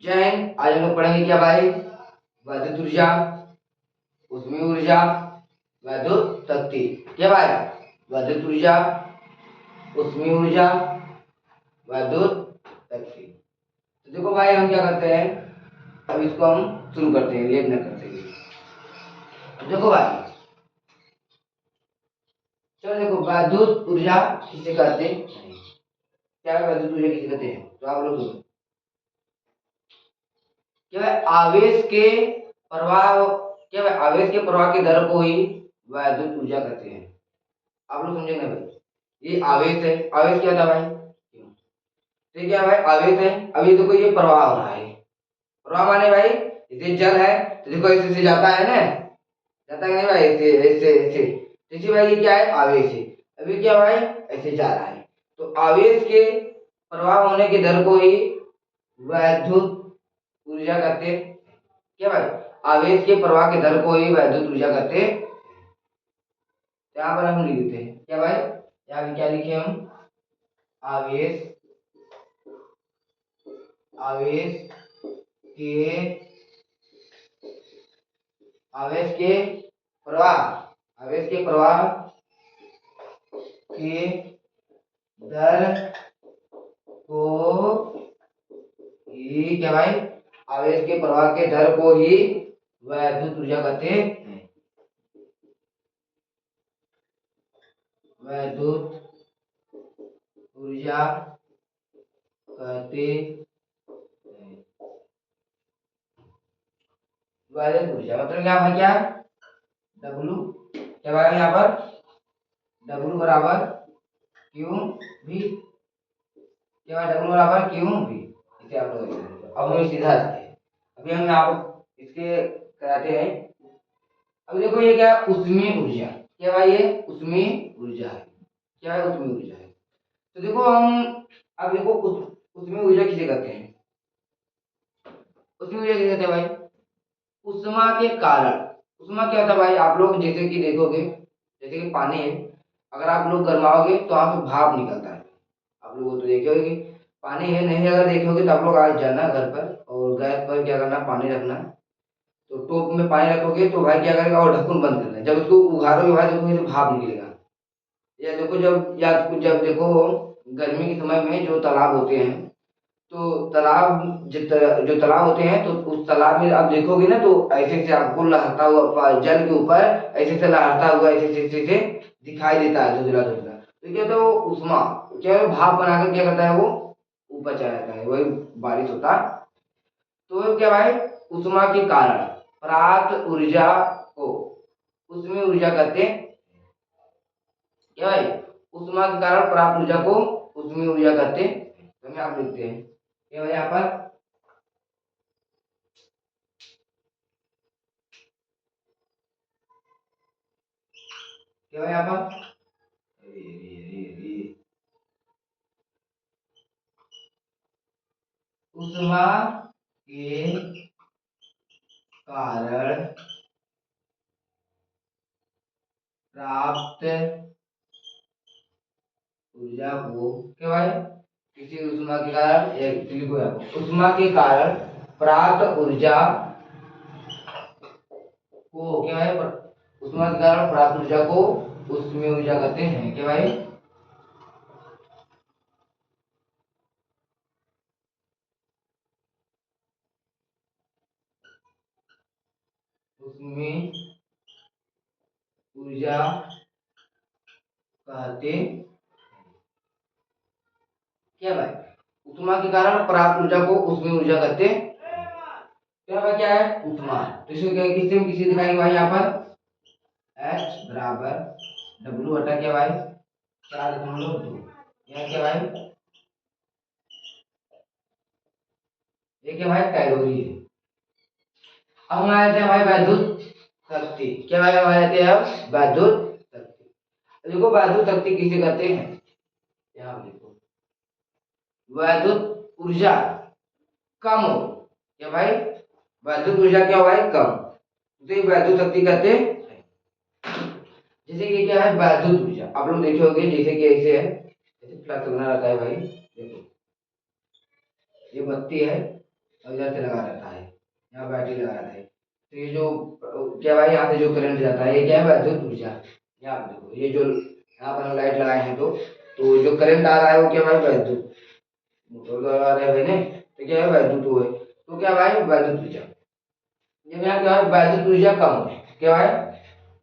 जय हिंद। आज हम लोग पढ़ेंगे क्या भाई? वैद्युत ऊर्जा, उष्मीय ऊर्जा, वैद्युत शक्ति। क्या भाई? वैद्युत ऊर्जा, उष्मीय ऊर्जा, वैद्युत शक्ति। तो देखो भाई, हम क्या करते हैं, अब इसको हम शुरू करते हैं, लेट न करते हुए। तो देखो भाई, चलो देखो, वैद्युत ऊर्जा किसे कहते हैं? क्या है वैद्युत ऊर्जा किसे कहते हैं? तो आप लोग सुनो। क्या है आवेश के प्रवाह, क्या है आवेश के प्रवाह की दर को ही वैद्युत ऊर्जा कहते हैं। आप लोग समझेंगे भाई, ये आवेश है। आवेश क्या था भाई? तो क्या भाई, आवेश है। अभी देखो ये प्रवाह हो रहा है। प्रवाह माने भाई, जैसे जल है तो देखो ऐसे से जाता है ना, जाता है नहीं भाई, ऐसे ऐसे ऐसे। जैसे भाई ये क्या है, आवेश है। अभी क्या भाई, ऐसे जा रहा है। तो आवेश के प्रवाह होने की दर को ही वैद्युत ऊर्जा कहते हैं। क्या भाई, आवेश के प्रवाह के दर को ही वैद्युत ऊर्जा कहते हैं। यहाँ पर हम लिख देते हैं क्या भाई, यहाँ पे क्या लिखे हम, आवेश, आवेश के, आवेश के प्रवाह, आवेश के प्रवाह के दर को ही, क्या भाई, आवेश के प्रवाह के दर को ही वैद्युत ऊर्जा कहते हैं। वैद्युत ऊर्जा कहते हैं। वैद्युत ऊर्जा मतलब यहाँ पर क्या, डब्लू, क्या भाई यहाँ पर डब्लू बराबर क्यू भी, क्या भाई डब्लू बराबर क्यू भी। इसे आप लोग अब हम सीधा आते हैं। अभी हम यहाँ पर इसके कराते हैं। अब देखो ये क्या, उष्मीय ऊर्जा। क्या भाई, ये उष्मीय ऊर्जा है। क्या है, उष्मीय ऊर्जा है। तो देखो हम, अब देखो उष्मीय ऊर्जा किसे कहते हैं? उष्मीय ऊर्जा किसे कहते हैं भाई? उष्मा के कारण। उष्मा क्या होता है भाई, आप लोग जैसे कि देखोगे, जैसे कि पानी है, अगर आप लोग गर्माओगे तो वहां से भाप निकलता है। आप लोग तो देखे होगे। पानी है नहीं, अगर देखे होगे तो आप लोग आज जाना घर पर और गैस पर क्या करना, पानी रखना। तो टोप में पानी रखोगे तो भाई क्या करेगा, और ढक्कन बंद करना है। जब उसको उघाड़ोगे भाई, देखोगे तो भाप निकलेगा। या देखो जब, या जब देखो गर्मी के समय में जो तालाब होते हैं, तो तालाब जो तालाब होते हैं, तो उस तालाब में आप देखोगे ना, तो ऐसे से आपको लहरता हुआ जल के ऊपर ऐसे से लहरता हुआ ऐसे ऐसे ऐसे से दिखाई देता है, धुंधला धुंधला। तो क्या होता है, वो उष्मा, क्या है, भाप बनाकर क्या करता है, वो ऊपर चला जाता है, वही बारिश होता है। तो क्या भाई, उष्मा के कारण प्राप्त ऊर्जा को उष्मीय ऊर्जा कहते हैं। क्या भाई, उष्मा के कारण प्राप्त ऊर्जा को उष्मीय ऊर्जा कहते हैं। तो हमें आप लिखते हैं क्या भाई, यहाँ पर क्या भाई, यहाँ पर उष्मा के कारण प्राप्त ऊर्जा को, क्या भाई, किसी उष्मा के कारण, एक लिखो यहाँ पर, उष्मा के कारण प्राप्त ऊर्जा को, क्या है, उष्मा के कारण प्राप्त ऊर्जा को उष्मीय ऊर्जा कहते हैं। क्या भाई, उष्मीय ऊर्जा कहते, क्या भाई, उष्मा के कारण प्राप्त ऊर्जा को उष्मीय ऊर्जा कहते हैं। क्या भाई, क्या है, उष्मा। तो इसको क्या, किससे किसी दिखाएंगे भाई, यहाँ पर H बराबर W बटा क्या भाई, 4.2। यहाँ क्या भाई, ये क्या भाई, कैलोरी है। अब हम आ जाते हैं भाई वैद्युत शक्ति। क्या भाई, हम आ जाते हैं अब वैद्युत शक्ति। देखो वैद्युत शक्ति किसे कहते हैं, यहाँ देखो, वैद्युत ऊर्जा कम हो, क्या भाई, वैद्युत ऊर्जा क्या हो भाई, कम, तो ये वैद्युत शक्ति कहते हैं। जैसे कि क्या है, वैद्युत ऊर्जा आप लोग देखे होंगे, जैसे कि ऐसे है, जैसे फ्लक्स बना रहता है भाई, देखो ये बत्ती है, और इधर से लगा रहता है, यहाँ बैटरी लगा रहता है। तो ये जो क्या भाई यहाँ से जो करंट जाता है ये क्या है, विद्युत ऊर्जा। यहाँ पे देखो ये जो यहाँ पर हम लाइट लगाए हैं तो जो करंट आ रहा है वो क्या भाई, विद्युत मोटर लगा रहे हैं भाई ने, तो क्या है विद्युत वो है, तो क्या भाई विद्युत ऊर्जा। जब यहाँ क्या है वैद्युत ऊर्जा कम हो, क्या है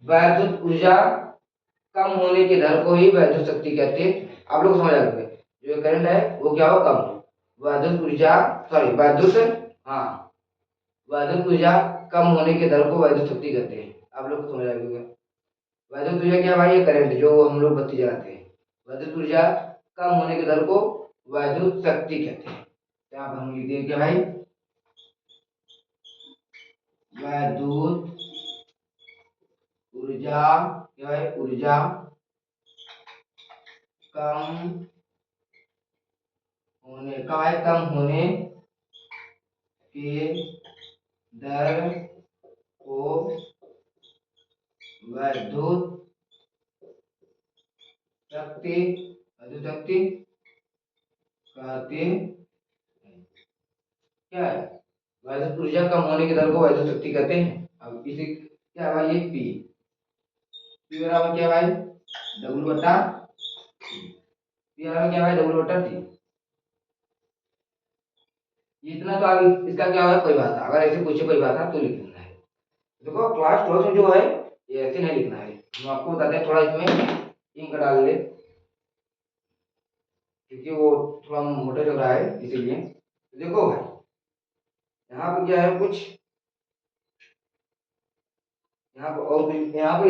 वैद्युत ऊर्जा कम होने की दर को ही वैद्युत शक्ति कहते हैं। आप लोग समझ आएंगे, जो करंट है वो क्या हो, कम हो, वैद्युत ऊर्जा, सॉरी वैद्युत, हाँ वैद्युत ऊर्जा कम होने की दर को वैद्युत शक्ति कहते हैं। आप लोग को समझ आएगा। वैद्युत ऊर्जा क्या भाई, ये करंट जो हम लोग बत्ती जलाते हैं, वैद्युत ऊर्जा कम होने की दर को वैद्युत शक्ति कहते हैं। यहाँ पर हम लिखते हैं क्या भाई, वैद्युत ऊर्जा, क्या है ऊर्जा कम होने का है, कम होने के दर को वैद्युत शक्ति, वैद्युत शक्ति कहते हैं। क्या है, वैद्युत ऊर्जा कम होने की दर को वैद्युत शक्ति कहते हैं। अब इसे क्या है भाई, ये पी, पी बराबर क्या भाई, डब्ल्यू बटा, पी बराबर क्या भाई, डब्ल्यू बटा टी। इतना तो अब इसका क्या है परिभाषा, अगर ऐसे पूछे परिभाषा तो लिख देना है। देखो क्लास 12 में जो है ये ऐसे नहीं लिखना है, हम आपको बताते हैं, थोड़ा इसमें इंक डाल ले क्योंकि वो थोड़ा मोटा लग रहा है इसीलिए। तो देखो भाई यहाँ पे क्या है कुछ, यहाँ पे और यहाँ पे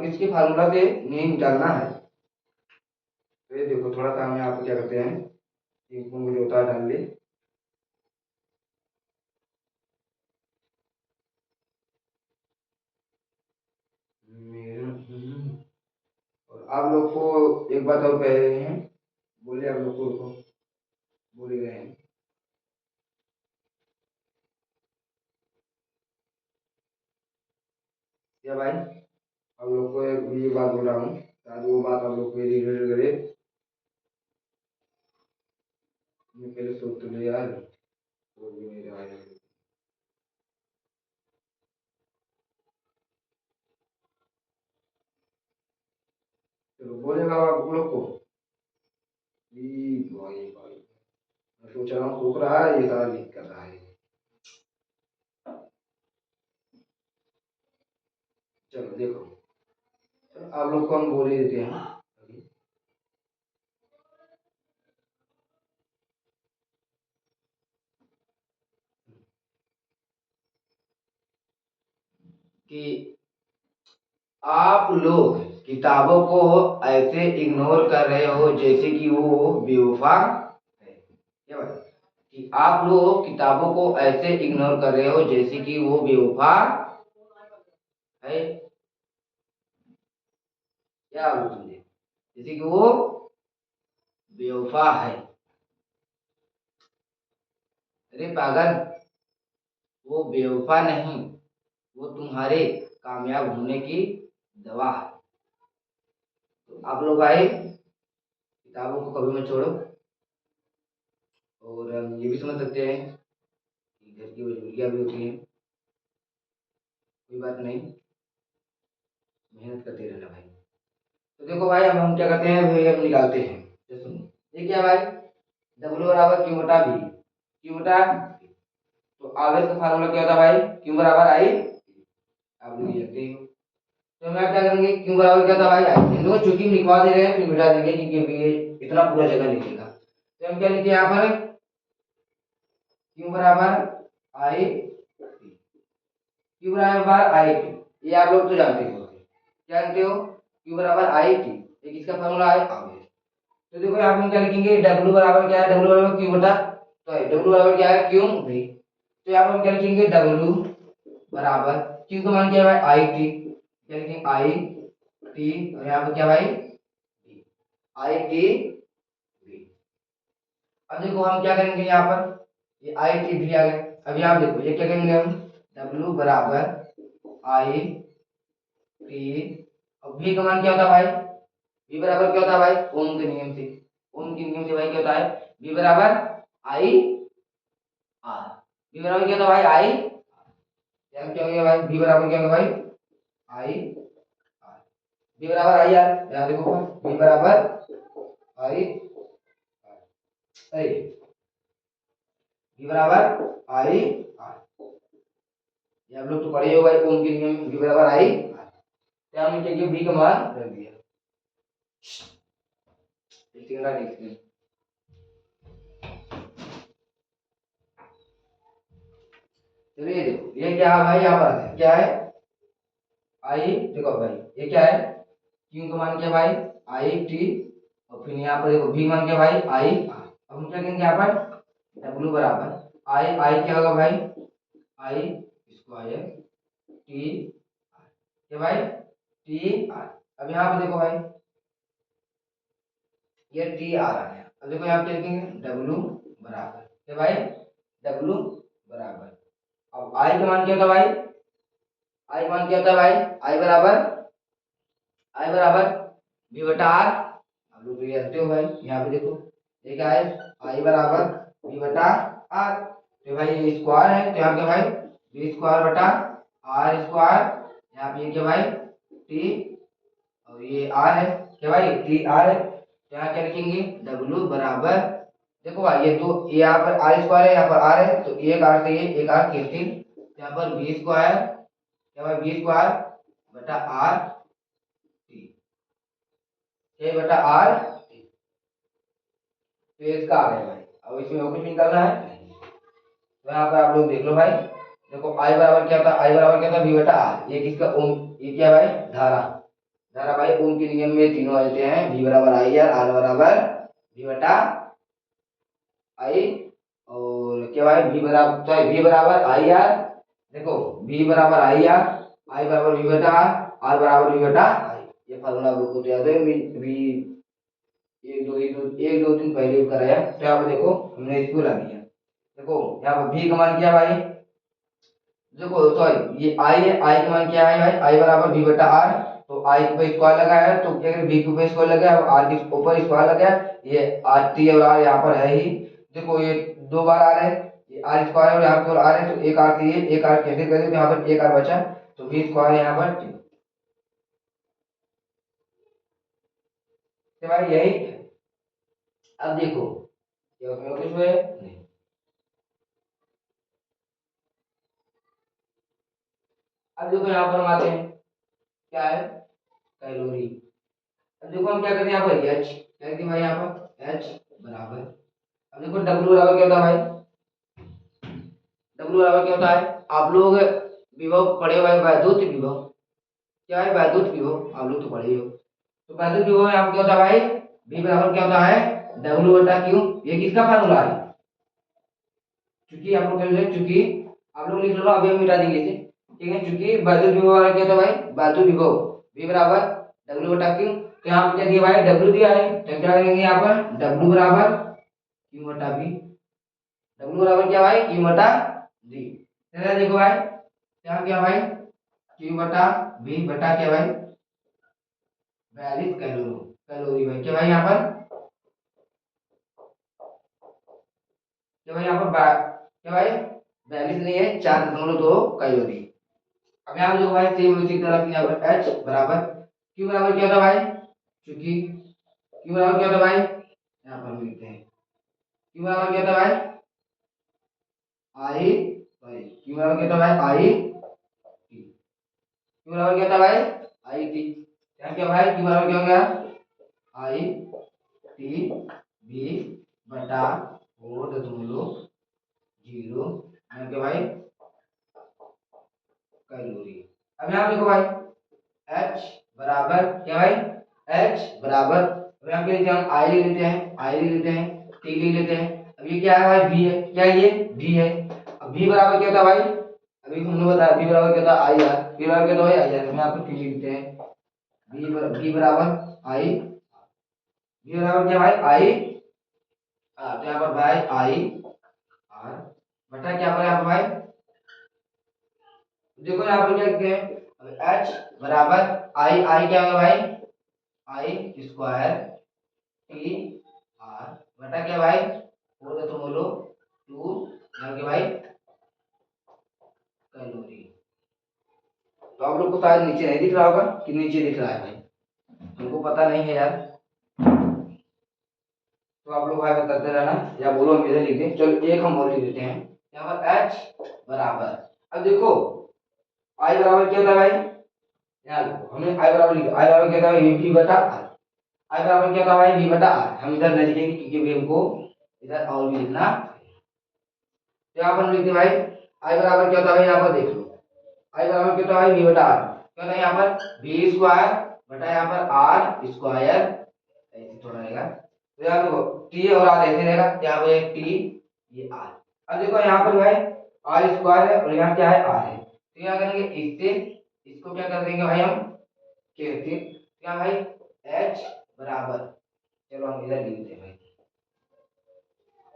इसके फार्मूला से नहीं निकालना है। तो ये देखो थोड़ा सा हम यहाँ पे क्या करते हैं, इंक को जो होता है डाल ले। और आप लोग को एक बात और कह रहे हैं, बोले आप लोग को बोल ही रहे हैं। क्या भाई आप लोग को ये बात बोल रहा हूँ, शायद वो बात आप लोग को रिलेटेड करे। मैं पहले सोच तो ले यार, वो भी नहीं रहा है। चलो बोलेगा आप लोग को, भाई भाई मैं सोच रहा हूँ, सोच रहा है ये सारा लीक कर रहा है। चलो देखो, चलो आप लोग को हम बोल ही देते हैं अभी कि आप लोग किताबों को ऐसे इग्नोर कर रहे हो जैसे कि वो बेवफा है। क्या बात, कि आप लोग किताबों को ऐसे इग्नोर कर रहे हो जैसे कि वो बेवफा है। क्या आप लोग समझे, जैसे कि वो बेवफा है। अरे पागल, वो बेवफा नहीं, वो तुम्हारे कामयाब होने की दवा है। तो आप लोग आए किताबों को कभी मत छोड़ो। और हम ये भी समझ सकते हैं कि घर की मजबूरियां भी होती हैं, कोई बात नहीं, मेहनत करते रहना भाई। तो देखो भाई अब हम क्या करते हैं भाई, हम निकालते हैं। तो सुनो, ये क्या भाई, डब्ल्यू बराबर क्यू बटा बी, क्यू बटा, तो आवेश का फार्मूला क्या होता है भाई, क्यू बराबर आई, आप लोग ये जानते ही हो। तो मैं क्या करेंगे, क्यू बराबर क्या था भाई आई, इन दोनों चूंकि हम लिखवा दे रहे हैं फिर मिटा देंगे क्योंकि ये इतना पूरा जगह लिखेगा। तो हम क्या लिखे यहाँ पर, क्यू बराबर आई, क्यू बराबर आई टी, ये आप लोग तो जानते हो, क्या जानते हो, क्यू बराबर आई टी, ये किसका फार्मूला है, आवेश। तो देखो यहाँ पे हम क्या लिखेंगे, डब्ल्यू बराबर क्या है, डब्ल्यू बराबर क्यू बटा, तो डब्ल्यू बराबर क्या है, क्यू भी। तो यहाँ पे हम क्या लिखेंगे, डब्ल्यू बराबर क्यू का मान क्या है भाई, आई टी, क्या लिखेंगे आई टी, और यहाँ पे क्या भाई, आई टी भी। अब देखो हम क्या करेंगे यहाँ पर, ये आई टी भी आ गया। अब यहाँ देखो ये क्या करेंगे हम, डब्ल्यू बराबर आई टी, अब भी का मान क्या होता है भाई, v बराबर क्या होता है भाई, ओम के नियम से, ओम के नियम से भाई क्या होता है, v बराबर आई आर, V बराबर क्या था भाई आई, यहाँ क्या हो गया भाई V बराबर क्या होगा भाई आई आर, V बराबर आई आर, यहाँ देखो V बराबर आई आर, V बराबर आई आर, ये आप लोग तो पढ़े हो भाई ओम के नियम V बराबर आई आर, तो हमने क्या किया V का मान रख दिया। चलिए देखो ये क्या है भाई, यहाँ पर क्या है आई, देखो भाई ये क्या है क्यू का मान क्या भाई आई टी, और फिर यहाँ पर देखो V मान क्या भाई आई आर। अब हम क्या करेंगे यहाँ पर W बराबर आई, आई क्या होगा भाई आई स्क्वायर टी आर, क्या भाई टी आर। अब यहाँ पे देखो भाई ये टी आर आ गया, अब देखो यहाँ पे लिखेंगे W बराबर क्या भाई W बराबर, अब आई का मान क्या होता है भाई, आई मान क्या होता है भाई आई बराबर V बटा आर, आप लोग तो ये जानते हो भाई। यहाँ पे देखो ये क्या है आई बराबर V बटा आर, तो भाई ये स्क्वायर है तो यहाँ क्या भाई V स्क्वायर बटा आर स्क्वायर, यहाँ पे ये क्या भाई टी, और ये आर है क्या भाई टी आर है, तो यहाँ क्या लिखेंगे W बराबर, देखो भाई ये तो यहाँ पर आर स्क्वायर है यहाँ पर आर है, तो एक आर से ये एक आर कैंसिल, यहाँ पर V स्क्वायर क्या भाई V स्क्वायर बटा आर टी, ये बटा आर, तो इसका आ गया भाई। अब इसमें और कुछ भी निकालना है नहीं, तो यहाँ पर आप लोग देख लो भाई, देखो आई बराबर क्या था आई बराबर क्या था V बटा आर, ये किसका ओम, ये क्या भाई धारा, धारा भाई ओम के नियम में तीनों आ जाते हैं V बराबर आई आर बराबर V बटा आई, और क्या भाई V बराबर सॉरी V बराबर आई आर, देखो V बराबर आई बराबर V बटा आर बराबर V बटा आई, ये फार्मूला आप लोग को तो याद है V एक दो दिन पहले भी कराया, तो यहाँ पे देखो हमने इसको ला दिया, देखो यहाँ पर V का मान क्या भाई, देखो सॉरी ये आई है, आई का मान क्या है भाई आई बराबर V बटा आर, तो आई के ऊपर स्क्वायर लगाया है तो क्या करें V के ऊपर स्क्वायर लगाया और आर के ऊपर स्क्वायर लगाया, ये आर टी और आर यहाँ पर है ही, देखो ये दो बार आर है, ये आर स्क्वायर है और यहाँ पर आर है, तो एक आर से ये एक आर कैंसिल कर दे तो यहाँ पर एक आर बचा, तो V स्क्वायर यहाँ पर टी, तो भाई यही है। अब देखो ये उसमें कुछ हुए नहीं, अब देखो यहाँ पर हम आते हैं क्या है कैलोरी, अब देखो हम क्या करते हैं यहाँ पर एच, क्या करते हैं भाई यहाँ पर एच बराबर, अब देखो डब्ल्यू बराबर क्या होता है भाई, डब्ल्यू बराबर क्या होता है, आप लोग विभव पढ़े हुए वैद्युत विभव, क्या है वैद्युत विभव आप लोग तो पढ़े हो, तो वैद्युत विभव यहाँ पर क्या होता है भाई V बराबर क्या होता है डब्ल्यू बटा क्यू, ये किसका फार्मूला है, चूंकि आप लोग चूंकि आप लोग लिख लो अभी हम मिटा देंगे इसे, ठीक है, चूंकि वैद्युत विभव वाला क्या होता है भाई वैद्युत विभव V बराबर W बटा Q, तो यहाँ पे क्या दिया भाई W दिया है, तो क्या करेंगे यहाँ पर W बराबर Q बटा V, W बराबर क्या भाई Q बटा V, चलिए देखो भाई यहाँ क्या भाई Q बटा V बटा क्या भाई 42 कैलोरी, कैलोरी भाई क्या भाई यहाँ पर क्या भाई यहाँ पर क्या भाई 42 नहीं है 4.2 कैलोरी। अब यहाँ पे जो भाई सेम उसी तरह यहाँ पर H बराबर Q बराबर क्या होता है भाई, क्योंकि Q बराबर क्या होता है भाई यहाँ पर हम लिखते हैं Q बराबर क्या होता है भाई आई सॉरी Q बराबर क्या होता है भाई आई टी, Q बराबर क्या होता है भाई आई टी, यहाँ क्या भाई Q बराबर क्या हो गया आई टी बी बटा 4.0 यहाँ क्या भाई कैलोरी। अब यहाँ देखो भाई H बराबर क्या भाई H बराबर, अब यहाँ पे हम I ले लेते हैं I ले लेते हैं T ले लेते हैं, अब ये क्या है भाई V है, क्या है ये V है, अब V बराबर क्या होता है भाई, अभी हमने बताया V बराबर क्या होता है आई आर, V बराबर क्या होता है आई आर, हम यहाँ पे T लिखते हैं V बराबर आई, V बराबर क्या भाई आई तो यहाँ पर भाई आई आर बटा क्या पर यहाँ पर भाई, देखो यहाँ पर क्या लिखते हैं H बराबर आई, आई क्या होगा भाई आई स्क्वायर टी आर बटा क्या भाई 4.2 यहाँ के भाई लोग को शायद नीचे नहीं दिख रहा होगा कि नीचे दिख रहा है भाई, हमको पता नहीं है यार, तो आप लोग भाई बताते रहना या बोलो हम इधर लिख दें। चलो एक हम और लिख देते हैं यहाँ पर h बराबर, अब देखो i बराबर क्या होता है भाई, यहाँ देखो हमने i बराबर लिखा, i बराबर क्या होता है v बटा r, i बराबर क्या होता है भाई v बटा r, हम इधर नहीं लिखेंगे क्योंकि भी हमको इधर और भी लिखना। तो यहाँ पर हम लिखते भाई i बराबर क्या होता है, यहाँ पर देख लो i बराबर क्या होता है v बटा r, क्या होता है यहाँ पर v स्क्वायर बटा यहाँ पर r स्क्वायर, ऐसे थोड़ा रहेगा। तो यहाँ देखो t और r ऐसे रहेगा, यहाँ पर एक t ये r, अब देखो यहाँ पर भाई r स्क्वायर है और यहाँ क्या है r है, तो यहाँ करेंगे इससे इसको क्या कर देंगे भाई हम कैसे, क्या भाई h बराबर, चलो हम इधर लिखते हैं भाई,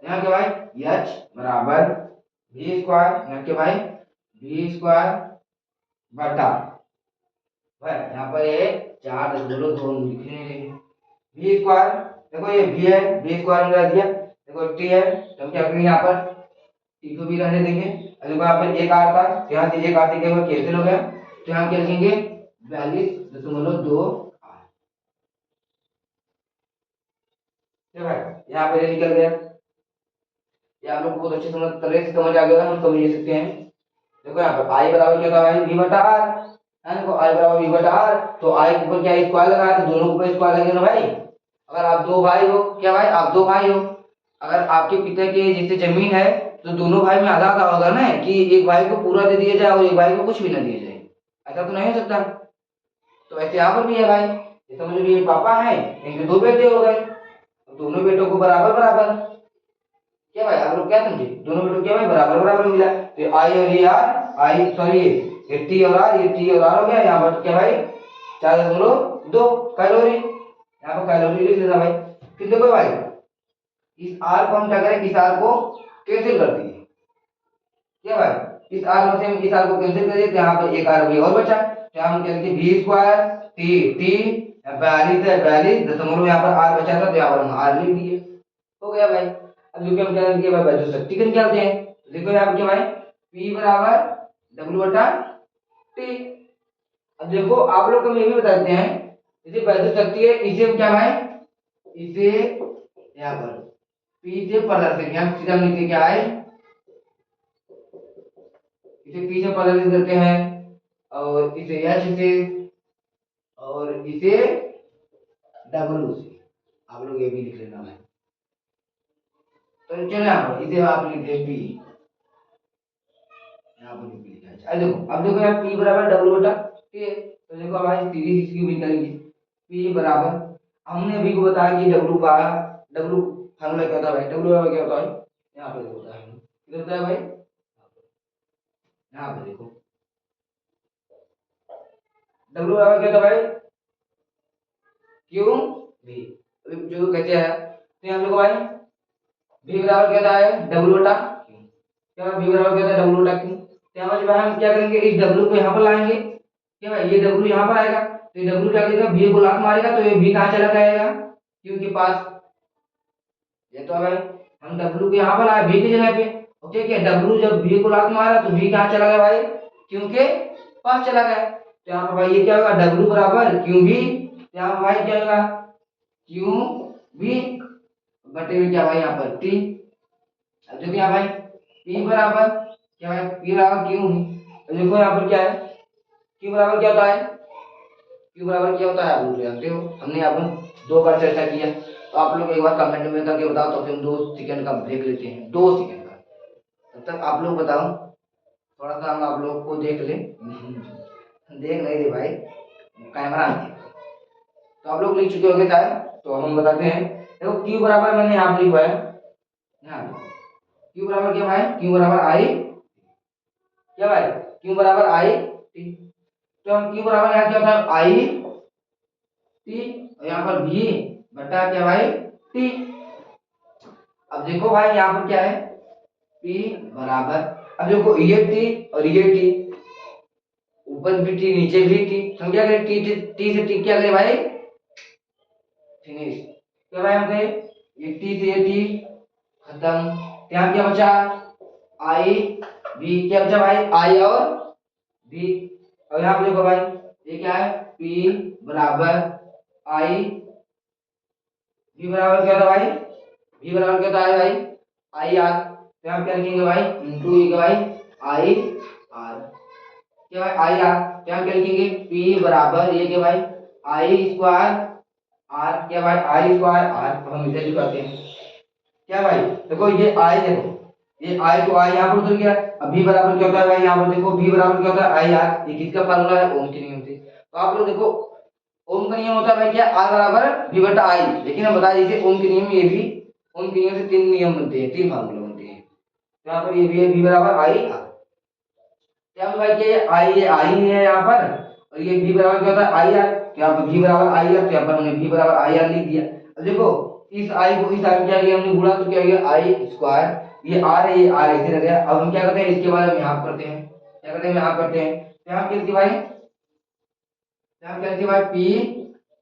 यहाँ क्या भाई h बराबर v स्क्वायर, यहाँ क्या भाई v स्क्वायर बटा भाई यहाँ पर ये 4.2 लिखने देंगे v स्क्वायर, देखो ये v है, v स्क्वायर में रख दिया, देखो t है तो हम क्या करेंगे यहाँ पर t को भी रहने देंगे, और देखो यहाँ पर एक r था तो यहाँ से एक r के ऊपर कैंसिल हो गया, तो यहाँ क्या लिखेंगे 42.2 r, ठीक है भाई यहाँ पर ये निकल गया, ये आप लोग को बहुत अच्छे समझ तरह से समझ आ गया, हम समझ ले सकते हैं। देखो यहाँ पर i बराबर क्या होता है v बटा r है, देखो i बराबर v बटा r, तो i के ऊपर क्या स्क्वायर लगाया तो दोनों के ऊपर स्क्वायर लगेगा ना भाई, अगर आप दो भाई हो, क्या भाई आप दो भाई हो, अगर आपके पिता के जैसे जमीन है तो दोनों भाई में आधा आधा होगा ना, कि एक भाई को पूरा दे दिया जाए और एक भाई को कुछ भी ना दिया जाए, ऐसा तो नहीं हो सकता। तो ऐसे यहाँ पर भी है भाई, ये समझ लो ये पापा है, इनके दो बेटे हो गए, दोनों बेटों को बराबर बराबर, क्या भाई आप लोग क्या समझे, दोनों बेटों क्या भाई बराबर बराबर मिला, तो आई और ये आर, आई सॉरी ये टी और आर, ये टी और आर हो गया, यहाँ पर क्या भाई 4.2 कैलोरी, यहाँ पर कैलोरी लिख लेना भाई। फिर देखो भाई इस आर को हम क्या करें, इस आर को कैंसिल कर दिए, क्या भाई इस आर में से हम इस आर को कैंसिल कर दिए, तो यहाँ पर एक आर भी और बचा, तो हम क्या लिखे v स्क्वायर टी टी 42 है 42 यहाँ पर आर बचा था तो यहाँ पर हम आर लिख दिए, हो गया भाई। अब देखो हम क्या करेंगे भाई वैल्यू शक्ति का निकालते हैं, तो देखो यहाँ पर क्या भाई p बराबर w बटा t, अब देखो आप लोग को ये भी बताते हैं, जैसे वैल्यू शक्ति है इसे हम क्या भाई इसे यहाँ पर p से प्रदर्शित, यहाँ सीधा हम लिखते क्या है इसे p से प्रदर्शित करते हैं, और इसे h से और इसे w से, आप लोग ये भी लिख लेना भाई। तो चलो यहाँ पर इसे आप लिखते हैं p, यहाँ पर p लिखा है। अब देखो यहाँ p बराबर w बटा t है, तो देखो भाई सीरीज इसकी भी निकालेंगे, p बराबर हमने अभी को बताया कि w का w फार्मूला क्या होता है भाई, w बराबर क्या होता है, यहाँ पे होता है किधर होता है भाई, यहाँ पे देखो w बराबर क्या होता है भाई क्यों v, अभी जो कैसे आया, तो यहाँ देखो भाई v बराबर क्या होता है w बटा q, क्या v बराबर क्या होता है w बटा q, तो यहाँ पर भाई हम क्या करेंगे इस w को यहाँ पर लाएंगे, क्या भाई ये w यहाँ पर आएगा, तो ये w क्या करेगा v को लात मारेगा, तो ये v कहाँ चला जाएगा q के पास, ये तो भाई हम w को यहाँ पर लाए v की जगह पे, ओके क्या w जब v को लात मारा तो v कहाँ चला गया भाई q के पास चला गया, तो यहाँ पर भाई ये क्या होगा w बराबर q v, यहाँ पर भाई क्या होगा q v बटे में क्या भाई यहाँ पर t, अब देखो यहाँ भाई p बराबर क्या भाई p बराबर q v, देखो यहाँ पर क्या है q बराबर क्या होता है, q बराबर क्या होता है आप लोग जानते हो, हमने यहाँ पर 2 बार चर्चा किया, तो आप लोग एक बार कमेंट में करके बताओ, तो फिर हम 2 सेकंड का ब्रेक लेते हैं, 2 सेकंड का, तब तक आप लोग बताओ, थोड़ा सा हम आप लोग को देख ले देख नहीं रहे भाई कैमरा नहीं है, तो आप लोग लिख चुके होंगे शायद, तो हम बताते हैं। देखो q बराबर मैंने यहाँ पे लिखा है, यहाँ q बराबर क्या भाई q बराबर i, क्या भाई q बराबर i t, तो हम q बराबर यहाँ क्या होता है i t, और यहाँ पर v बटा क्या भाई t, अब देखो भाई यहाँ पर क्या है p बराबर, अब देखो ये t और ये t, ऊपर भी t नीचे भी t, हम क्या करें t से t क्या करें भाई फिनिश, क्या भाई हम कहें ये t से ये t खत्म, यहाँ क्या बचा i v, क्या बचा भाई i और v, अब यहाँ पे देखो भाई, ये क्या है, P बराबर आई, V बराबर क्या होता है भाई, V बराबर क्या होता है भाई, आई आर। तो यहाँ क्या लिखेंगे भाई, इंटू ये क्या भाई, आई आर, क्या भाई आई आर। तो यहाँ क्या लिखेंगे, P बराबर ये क्या भाई, आई स्क्वायर आर, क्या भाई आई स्क्वायर आर। अब हम इसे भी करते हैं, क्या भाई देखो ये आई, देखो ये आई तो आई यहाँ पर उतर गया। अब V बराबर क्या होता है भाई, यहाँ पर देखो V बराबर क्या होता है, आई आर। ये किसका फार्मूला है, ओम के नियम से। तो आप लोग देखो ओम का नियम होता है भाई क्या, आर बराबर V बटा आई। लेकिन हम बता दीजिए ओम के नियम में ये भी, ओम के नियम से तीन नियम बनते हैं, तीन फार्मूला बनते हैं। तो यहाँ पर ये भी है V बराबर आई आर। क्या भाई कि ये आई है यहाँ पर, और ये V बराबर क्या होता है, आई आर। तो यहाँ पर V बराबर आई आर, तो यहाँ पर हमने V बराबर आई आर लिख दिया। अब देखो इस आई को इस आई में क्या किया हमने, गुणा, तो क्या हो गया आई स्क्वायर, ये आर है, ये आर ऐसे रह गया। अब हम क्या करते हैं, इसके बाद हम यहाँ करते हैं, क्या करते हैं, यहाँ करते हैं। तो यहाँ क्या लिखते भाई, यहाँ क्या लिखते भाई, P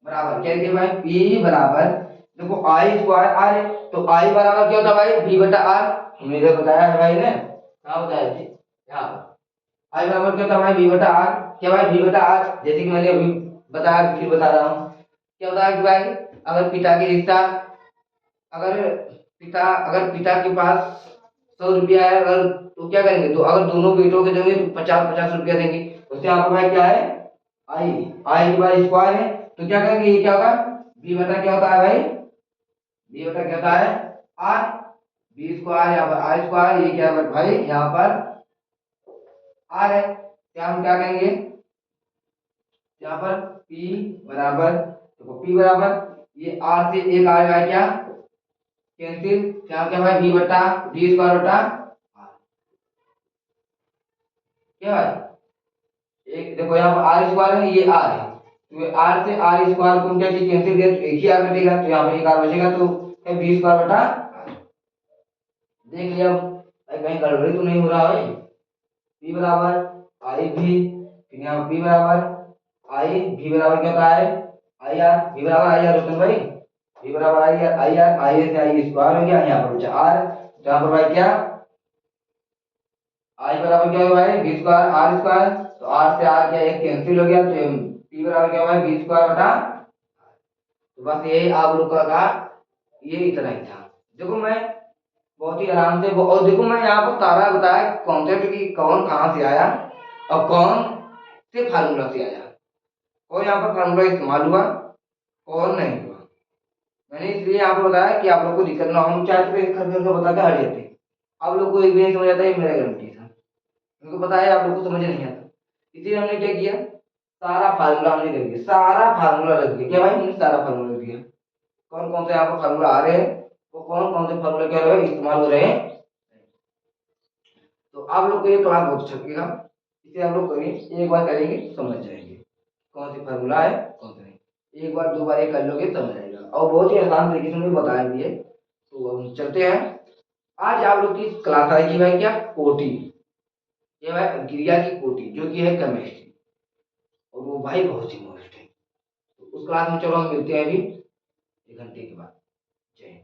बराबर क्या लिखते भाई, P बराबर देखो आई स्क्वायर आर है, तो आई बराबर क्या होता है भाई, V बटा आर। हमने इधर बताया है भाई ने, कहाँ बताया जी, यहाँ पर। आई बराबर क्या होता है भाई, V बटा आर, क्या भाई V बटा आर। जैसे कि मैंने अभी बताया, फिर बता रहा हूँ, क्या होता है कि भाई अगर पिता के हिस्सा, अगर पिता के पास 100 रुपया है, अगर तो क्या करेंगे, तो अगर दोनों बेटों के देंगे तो 50-50 रुपया देंगे। उससे यहाँ पर भाई क्या है, आई, आई के बाद स्क्वायर है, तो क्या करेंगे, ये क्या होगा, बी बटा क्या होता है भाई, बी बटा क्या होता है आर, बी स्क्वायर, यहाँ पर आर स्क्वायर, ये क्या है भाई यहाँ पर आर है। क्या हम क्या करेंगे, यहाँ पर P बराबर, देखो P बराबर ये R से एक आएगा क्या, कैंसिल। यहाँ क्या भाई, V बटा V स्क्वायर बटा R, क्या भाई एक देखो यहाँ पर R स्क्वायर है, ये R है, तो ये R से R स्क्वायर को हम क्या चीज कैंसिल किया, तो एक ही R बचेगा, तो यहाँ पर एक R बचेगा, तो V स्क्वायर बटा R। देख लिया भाई, कहीं गड़बड़ी तो नहीं हो रहा है। P बराबर आई भी, फिर यहाँ P बराबर आई, V बराबर क्या होता है आई आर, V बराबर आई आर होता है भाई, V बराबर आई आर, आई से आई स्क्वायर हो गया, यहाँ पर बचा आर। तो यहाँ पर भाई क्या, आई बराबर क्या होगा भाई, V स्क्वायर आर स्क्वायर, तो आर से आर क्या एक कैंसिल हो गया, तो P बराबर क्या होगा, V स्क्वायर बटा। तो बस यही आप लोग का ये इतना ही था। देखो मैं बहुत ही आराम से और देखो मैं यहाँ पर सारा बताया कॉन्सेप्ट की, कौन कहाँ से आया और कौन से फार्मूला से आया, और यहाँ पर फार्मूला इस्तेमाल हुआ और नहीं हुआ। मैंने इसलिए यहाँ पर बताया कि आप लोग को दिक्कत ना हो, हम चाहते थे घर घर को बता के हट जाते, आप लोग को एक भी नहीं समझ आता, ये मेरा गारंटी था, उनको पता है आप लोग को समझ नहीं आता। इसीलिए हमने क्या किया, सारा फार्मूला हमने रख दिया, सारा फार्मूला रख दिया, क्या भाई हमने सारा फार्मूला रख दिया, कौन कौन से यहाँ पर फार्मूला आ रहे हैं, वो कौन कौन से फार्मूला क्या हो रहे हैं, इस्तेमाल हो रहे हैं। तो आप लोग को ये क्लास बहुत अच्छा लगेगा, इसे आप लोग करेंगे, एक बार करेंगे समझ जाएंगे कौन सी फार्मूला है कौन सा नहीं। एक बार दो बार ये कर लोगे समझ आएगा, और बहुत ही आसान तरीके से हमने बताया भी है। तो हम चलते हैं, आज आप लोग की क्लास आएगी भाई क्या, कोटि, ये भाई क्रिया की कोटि जो कि है केमिस्ट्री, और वो भाई बहुत ही मस्त है। तो उस क्लास में चलो हम मिलते हैं अभी 1 घंटे के बाद। जय हिंद।